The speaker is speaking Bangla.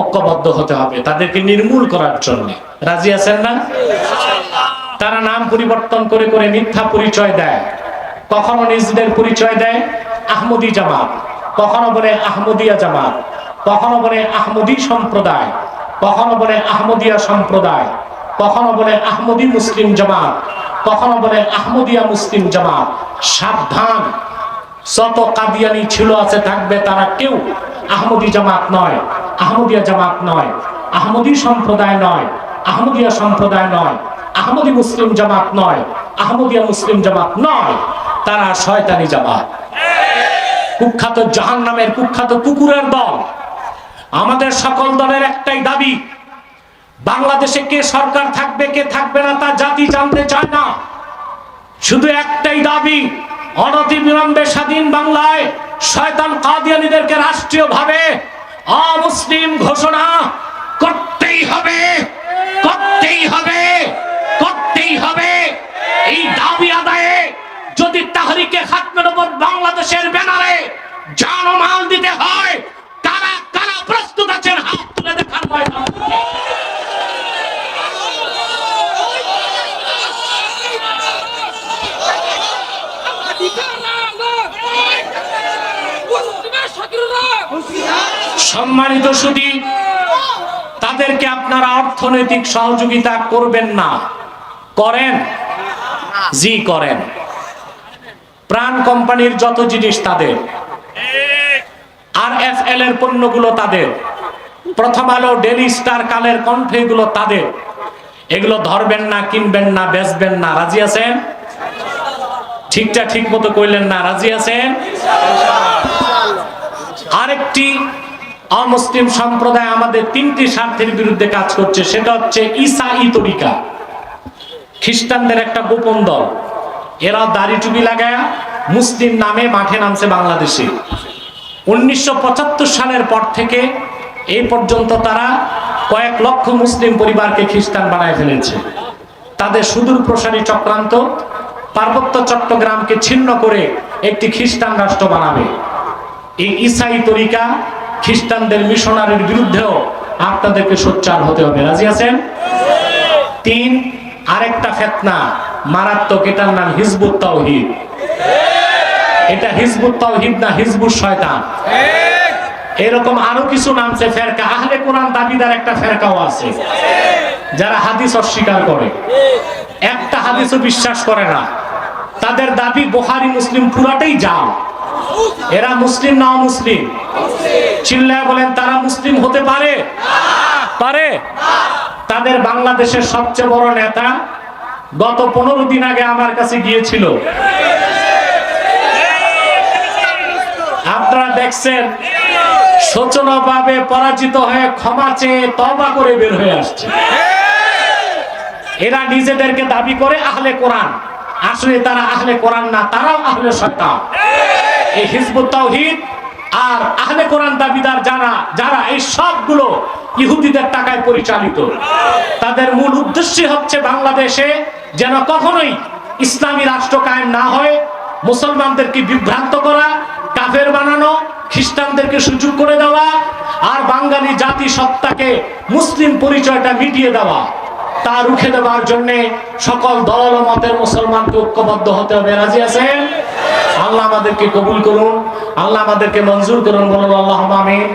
ঐক্যবদ্ধ হতে হবে তাদেরকে নির্মূল করার জন্য। রাজি আছেন না? তারা নাম পরিবর্তন করে করে মিথ্যা পরিচয় দেয়। কখনো নিজেদের পরিচয় দেয় আহমদী জামাত, কখনো বলে আহমদিয়া জামাত, কখনো বলে আহমদী সম্প্রদায়, কখনো বলে আহমদিয়া সম্প্রদায়, কখনো বলে আহমদী মুসলিম জামাত, কখনো বলে আহমদিয়া মুসলিম জামাত। সাবধান, যত কাদিয়ানি ছিল আছে থাকবে, তারা কেউ আহমদী জামাত নয়, আহমদিয়া জামাত নয়, আহমদী সম্প্রদায় নয়, আহমদিয়া সম্প্রদায় নয়, আহমদী মুসলিম জামাত নয়, আহমদিয়া মুসলিম জামাত নয়। তারা শয়তানি জামাত, কুখ্যাত জাহান্নামের কুখ্যাত কুকুরের দল। আমাদের সকল দলের একটাই দাবি, বাংলাদেশে কে সরকার থাকবে কে থাকবে না তা জাতি জানতে চায় না। শুধু একটাই দাবি, অনতিবিলম্বে স্বাধীন বাংলায় শয়তান কাদিয়ানীদেরকে রাষ্ট্রীয়ভাবে অমুসলিম ঘোষণা করতেই হবে, করতেই হবে, করতেই হবে। এই দাবি আদায়ে যদি তাহরিকে খাতমে নবুওয়াত বাংলাদেশের ব্যানারে জান ও মাল দিতে হয়, কারা কারা প্রস্তুত আছেন হাত তুলে দেখান ময়দান। সম্মানিত সুধী, তাদেরকে আপনারা অর্থনৈতিক সহযোগিতা করবেন না? করেন? জি করেন। প্রাণ কোম্পানির যত জিনিস তাদের, RFL এর পণ্যগুলো তাদের, প্রথম আলো, ডেইলি স্টার, কালের কণ্ঠ এগুলো তাদের। এগুলো ধরবেন না, কিনবেন না, বেচবেন না। রাজি আছেন? ঠিকটা ঠিক মতো কইলেন না? রাজি আছেন? আরেকটি অমুসলিম সম্প্রদায় আমাদের তিনটি স্বার্থের বিরুদ্ধে কাজ করছে, সেটা হচ্ছে ঈসাই তরিকা, খ্রিস্টানদের একটা গোপন দল। এরা দাড়ি টুপি লাগায় মুসলিম নামে মাঠে নামছে বাংলাদেশে। 1975 সালের পর থেকে এই পর্যন্ত তারা কয়েক লক্ষ মুসলিম পরিবারকে খ্রিস্টান বানায় ফেলেছে। তাদের সুদূর প্রসারী চক্রান্ত পার্বত্য চট্টগ্রামকে ছিন্ন করে একটি খ্রিস্টান রাষ্ট্র বানাবে। এই ঈসাই তরিকা খ্রিস্টানদের মিশনারির বিরুদ্ধেও আপনাদেরকে সোচ্চার হতে হবে। রাজি আছেন? 3, আরেকটা ফিতনা মারাত্মক, এটার নাম হিজবুত তাওহীদ। এটা হিজবুত তাওহীদ না, হিজবুস শয়তান। এরকম আরো কিছু নামছে ফেরকা। আহলে কোরআন দাবিদার একটা ফেরকাও আছে, যারা হাদিস অস্বীকার করে, একটা হাদিসও বিশ্বাস করে না। তাদের দাবি বুখারী মুসলিম পুরাটাই জাল। এরা মুসলিম না অমুসলিম? চিল্লায় বলেন, তারা মুসলিম হতে পারে? পারে? তাদের বাংলাদেশের সবচেয়ে বড় নেতা গত 15 দিন আগে আমার কাছে গিয়েছিল। আপনারা দেখছেন, শোচনীয়ভাবে পরাজিত হয়ে ক্ষমা চেয়ে তওবা করে বের হয়ে আসছে। এরা নিজেদেরকে দাবি করে আহলে কোরআন, আসলে তারা আহলে কোরআন না, তারাও আহলে শয়তান। এই হিজবুত তাওহীদ আর আহলে কোরআন দাবিদার যারা এই সবগুলো ইহুদিদের টাকায় পরিচালিত। তাদের মূল উদ্দেশ্য হচ্ছে বাংলাদেশে যেন কখনোই ইসলামী রাষ্ট্র কায়েম না হয়, মুসলমানদেরকে বিভ্রান্ত করা, কাফের বানানো, খ্রিস্টানদেরকে সুযোগ করে দেওয়া, আর বাঙালি জাতি সত্তাকে মুসলিম পরিচয়টা মিটিয়ে দেওয়া। তা রুখে দেওয়ার জন্য সকল দল ও মতের মুসলমানকে ঐক্যবদ্ধ হতে হবে। রাজি আছেন? আল্লাহ আমাদেরকে কবুল করুন, আল্লাহ আমাদেরকে মঞ্জুর করুন, বলুন আল্লাহুম্মা আমিন।